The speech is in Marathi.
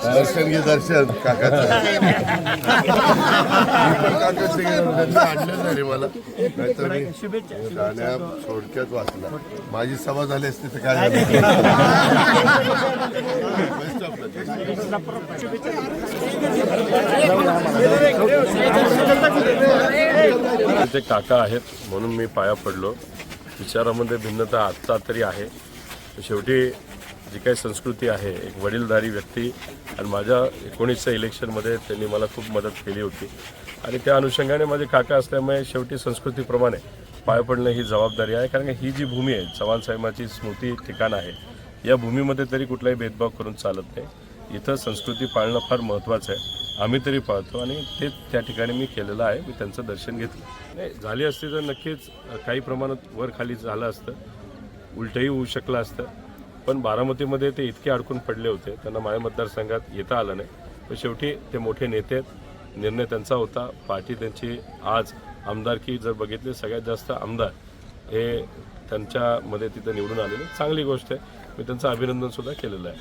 दर्शन घे दर्शन काकाचं आणलं झाले मला नाहीतर मी गाण्या थोडक्यात वाचला माझी सभा झाली असती तर काय झालं. ते काका आहेत म्हणून मी पाया पडलो. विचारामध्ये भिन्नता आत्ता तरी आहे. शेवटी जी काही संस्कृती आहे एक वडीलधारी व्यक्ती आणि माझ्या 19च्या इलेक्शनमध्ये त्यांनी मला खूप मदत केली होती आणि त्या अनुषंगाने माझे काका असल्यामुळे शेवटी संस्कृतीप्रमाणे पाया पडणं ही जबाबदारी आहे. कारण ही जी भूमी आहे चव्हाणसाहेबांची स्मृती ठिकाण आहे या भूमीमध्ये तरी कुठलाही भेदभाव करून चालत नाही. इथं संस्कृती पाळणं फार महत्त्वाचं आहे. आम्ही तरी पाळतो आणि ते त्या ठिकाणी मी केलेलं आहे. मी त्यांचं दर्शन घेतलं. नाही झाली असती तर नक्कीच काही प्रमाणात वर खाली झालं असतं, उलटंही होऊ शकलं असतं. पण बारामतीमध्ये ते इतके अडकून पडले होते त्यांना माझ्या मतदारसंघात येता आलं नाही. पण शेवटी ते मोठे नेते आहेत. निर्णय त्यांचा होता. पार्टी त्यांची आज आमदारकी जर बघितली सगळ्यात जास्त आमदार हे त्यांच्यामध्ये तिथं निवडून आलेले चांगली गोष्ट आहे. मी त्यांचं अभिनंदनसुद्धा केलेलं आहे.